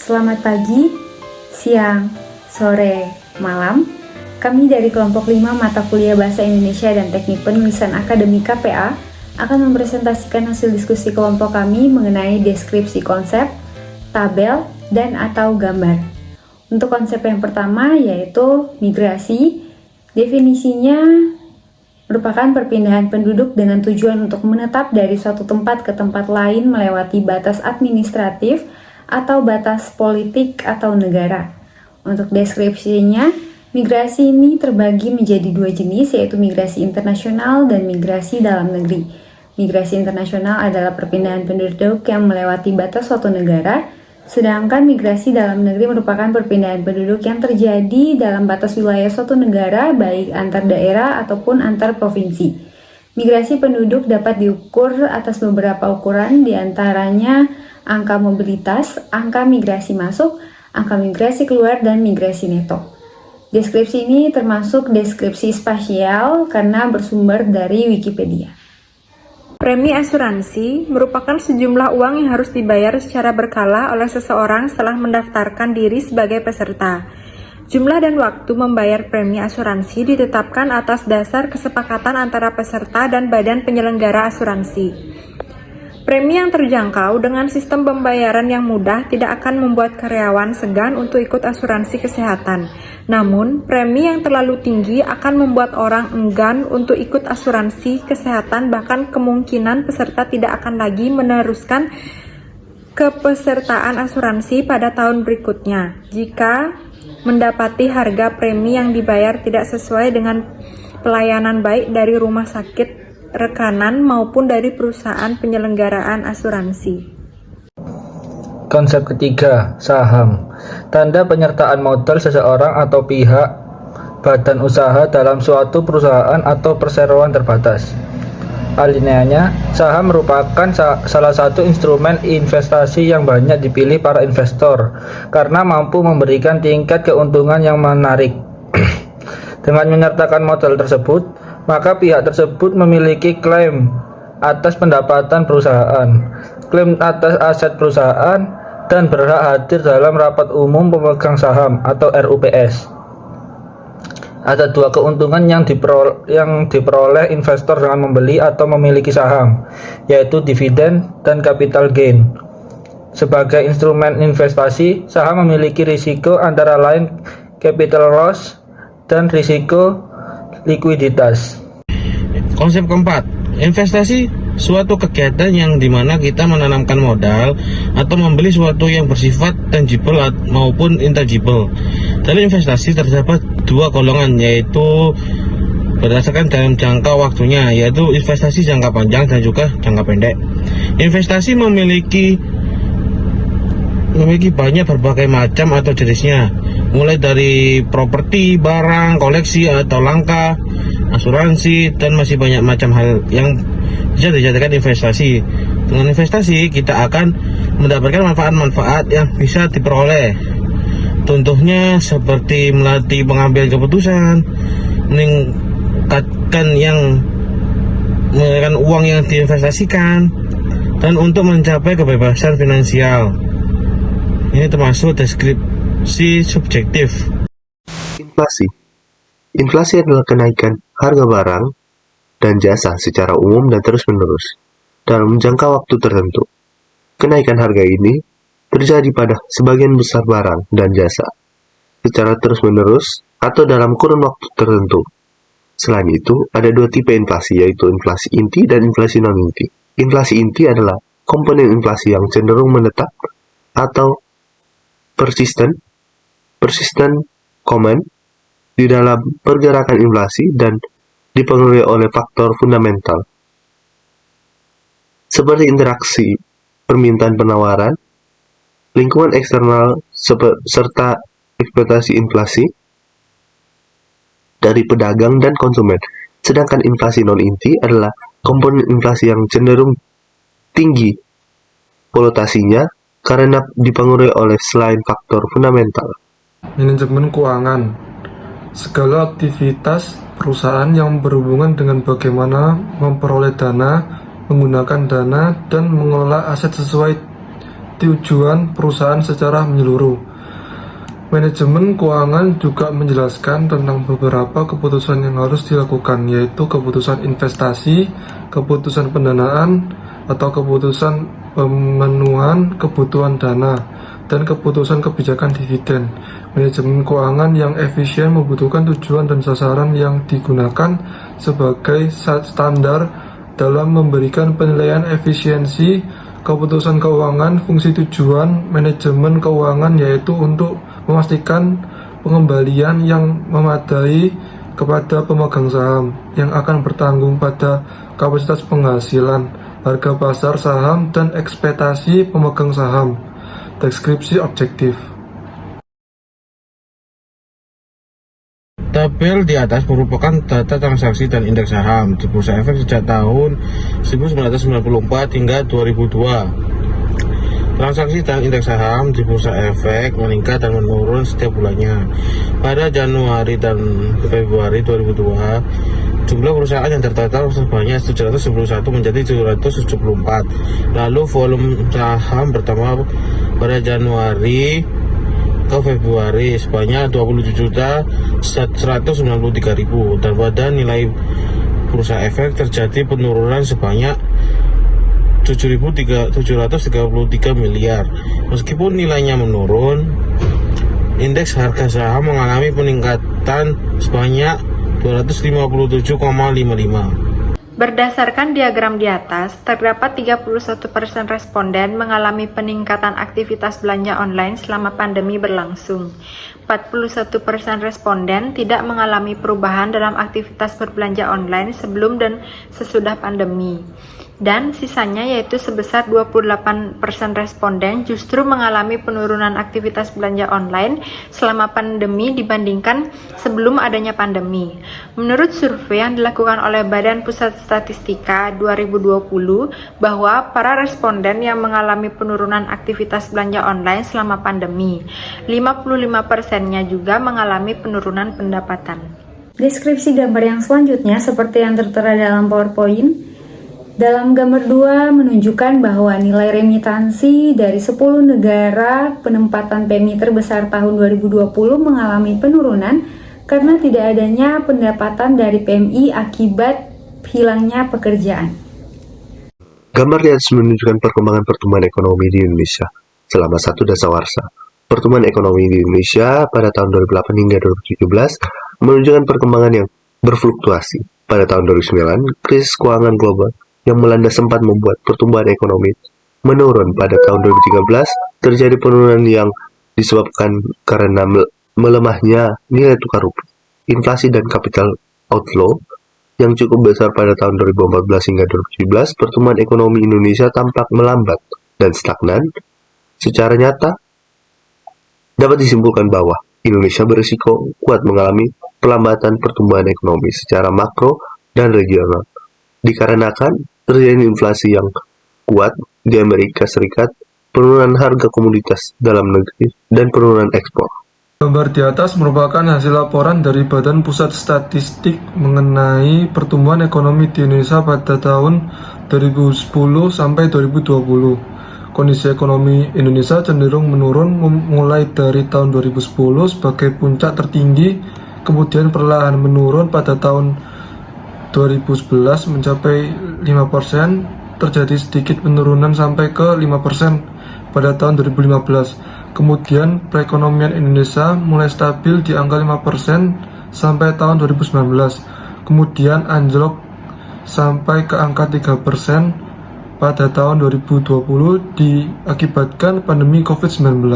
Selamat pagi, siang, sore, malam. Kami dari kelompok 5 mata kuliah Bahasa Indonesia dan Teknik Penulisan Akademika PA akan mempresentasikan hasil diskusi kelompok kami mengenai deskripsi konsep, tabel, dan atau gambar. Untuk konsep yang pertama yaitu migrasi. Definisinya merupakan perpindahan penduduk dengan tujuan untuk menetap dari suatu tempat ke tempat lain melewati batas administratif atau batas politik atau negara. Untuk deskripsinya, migrasi ini terbagi menjadi dua jenis, yaitu migrasi internasional dan migrasi dalam negeri. Migrasi internasional adalah perpindahan penduduk yang melewati batas suatu negara, sedangkan migrasi dalam negeri merupakan perpindahan penduduk yang terjadi dalam batas wilayah suatu negara, baik antar daerah ataupun antar provinsi. Migrasi penduduk dapat diukur atas beberapa ukuran, diantaranya angka mobilitas, angka migrasi masuk, angka migrasi keluar, dan migrasi neto. Deskripsi ini termasuk deskripsi spasial karena bersumber dari Wikipedia. Premi asuransi merupakan sejumlah uang yang harus dibayar secara berkala oleh seseorang setelah mendaftarkan diri sebagai peserta. Jumlah dan waktu membayar premi asuransi ditetapkan atas dasar kesepakatan antara peserta dan badan penyelenggara asuransi. Premi yang terjangkau dengan sistem pembayaran yang mudah tidak akan membuat karyawan segan untuk ikut asuransi kesehatan. Namun, premi yang terlalu tinggi akan membuat orang enggan untuk ikut asuransi kesehatan, bahkan kemungkinan peserta tidak akan lagi meneruskan kepesertaan asuransi pada tahun berikutnya jika mendapati harga premi yang dibayar tidak sesuai dengan pelayanan baik dari rumah sakit rekanan maupun dari perusahaan penyelenggaraan asuransi. Konsep ketiga, saham. Tanda penyertaan modal seseorang atau pihak badan usaha dalam suatu perusahaan atau perseroan terbatas. Alineanya, saham merupakan salah satu instrumen investasi yang banyak dipilih para investor karena mampu memberikan tingkat keuntungan yang menarik. Dengan menyertakan modal tersebut, maka pihak tersebut memiliki klaim atas pendapatan perusahaan, klaim atas aset perusahaan, dan berhak hadir dalam rapat umum pemegang saham atau RUPS. Ada dua keuntungan yang diperoleh investor dengan membeli atau memiliki saham, yaitu dividen dan capital gain. Sebagai instrumen investasi, saham memiliki risiko antara lain capital loss dan risiko likuiditas. Konsep keempat, investasi suatu kegiatan yang dimana kita menanamkan modal atau membeli sesuatu yang bersifat tangible maupun intangible. Dalam investasi terdapat dua golongan, yaitu berdasarkan dalam jangka waktunya, yaitu investasi jangka panjang dan juga jangka pendek. Investasi memiliki banyak berbagai macam atau jenisnya, mulai dari properti, barang, koleksi atau langka, asuransi, dan masih banyak macam hal yang bisa dijadikan investasi. Dengan investasi kita akan mendapatkan manfaat-manfaat yang bisa diperoleh. Contohnya seperti melatih pengambilan keputusan, meningkatkan uang yang diinvestasikan, dan untuk mencapai kebebasan finansial. Ini termasuk deskripsi subjektif. Inflasi. Inflasi adalah kenaikan harga barang dan jasa secara umum dan terus-menerus dalam jangka waktu tertentu. Kenaikan harga ini terjadi pada sebagian besar barang dan jasa secara terus-menerus atau dalam kurun waktu tertentu. Selain itu, ada dua tipe inflasi, yaitu inflasi inti dan inflasi non-inti. Inflasi inti adalah komponen inflasi yang cenderung menetap atau persisten common di dalam pergerakan inflasi dan dipengaruhi oleh faktor fundamental seperti interaksi permintaan penawaran, lingkungan eksternal, serta ekspektasi inflasi dari pedagang dan konsumen. Sedangkan inflasi non-inti adalah komponen inflasi yang cenderung tinggi volatilitasinya karena dipengaruhi oleh selain faktor fundamental. Manajemen keuangan. Segala aktivitas perusahaan yang berhubungan dengan bagaimana memperoleh dana, menggunakan dana, dan mengelola aset sesuai tujuan perusahaan secara menyeluruh. Manajemen keuangan juga menjelaskan tentang beberapa keputusan yang harus dilakukan, yaitu keputusan investasi, keputusan pendanaan, atau keputusan pemenuhan kebutuhan dana, dan keputusan kebijakan dividen. Manajemen keuangan yang efisien membutuhkan tujuan dan sasaran yang digunakan sebagai standar dalam memberikan penilaian efisiensi keputusan keuangan. Fungsi tujuan manajemen keuangan yaitu untuk memastikan pengembalian yang memadai kepada pemegang saham yang akan bertanggung pada kapasitas penghasilan, harga pasar saham, dan ekspektasi pemegang saham. Deskripsi objektif. Tabel di atas merupakan data transaksi dan indeks saham di Bursa Efek sejak tahun 1994 hingga 2002. Transaksi dan indeks saham di Bursa Efek meningkat dan menurun setiap bulannya. Pada Januari dan Februari 2002, jumlah perusahaan yang terdaftar sebanyak 771 menjadi 774. Lalu volume saham bertambah pada Januari ke Februari sebanyak 27.193.000 dan pada nilai Bursa Efek terjadi penurunan sebanyak 7.733 miliar. Meskipun nilainya menurun, indeks harga saham mengalami peningkatan sebanyak 257,55. Berdasarkan diagram di atas, terdapat 31% responden mengalami peningkatan aktivitas belanja online selama pandemi berlangsung. 41% responden tidak mengalami perubahan dalam aktivitas berbelanja online sebelum dan sesudah pandemi. Dan sisanya yaitu sebesar 28% responden justru mengalami penurunan aktivitas belanja online selama pandemi dibandingkan sebelum adanya pandemi. Menurut survei yang dilakukan oleh Badan Pusat Statistika 2020 bahwa para responden yang mengalami penurunan aktivitas belanja online selama pandemi, 55%-nya juga mengalami penurunan pendapatan. Deskripsi gambar yang selanjutnya seperti yang tertera dalam PowerPoint. Dalam gambar 2 menunjukkan bahwa nilai remitansi dari 10 negara penempatan PMI terbesar tahun 2020 mengalami penurunan karena tidak adanya pendapatan dari PMI akibat hilangnya pekerjaan. Gambar di atas menunjukkan perkembangan pertumbuhan ekonomi di Indonesia selama satu dasawarsa. Pertumbuhan ekonomi di Indonesia pada tahun 2008 hingga 2017 menunjukkan perkembangan yang berfluktuasi. Pada tahun 2009, krisis keuangan global yang melanda sempat membuat pertumbuhan ekonomi menurun. Pada tahun 2013, terjadi penurunan yang disebabkan karena melemahnya nilai tukar rupiah, inflasi dan capital outflow yang cukup besar pada tahun 2014 hingga 2017. Pertumbuhan ekonomi Indonesia tampak melambat dan stagnan. Secara nyata, dapat disimpulkan bahwa Indonesia berisiko kuat mengalami pelambatan pertumbuhan ekonomi secara makro dan regional, dikarenakan terjadi inflasi yang kuat di Amerika Serikat, penurunan harga komoditas dalam negeri, dan penurunan ekspor. Gambar di atas merupakan hasil laporan dari Badan Pusat Statistik mengenai pertumbuhan ekonomi di Indonesia pada tahun 2010 sampai 2020. Kondisi ekonomi Indonesia cenderung menurun mulai dari tahun 2010 sebagai puncak tertinggi, kemudian perlahan menurun pada tahun 2011 mencapai 5%, terjadi sedikit penurunan sampai ke 5% pada tahun 2015. Kemudian perekonomian Indonesia mulai stabil di angka 5% sampai tahun 2019. Kemudian anjlok sampai ke angka 3% pada tahun 2020 diakibatkan pandemi COVID-19.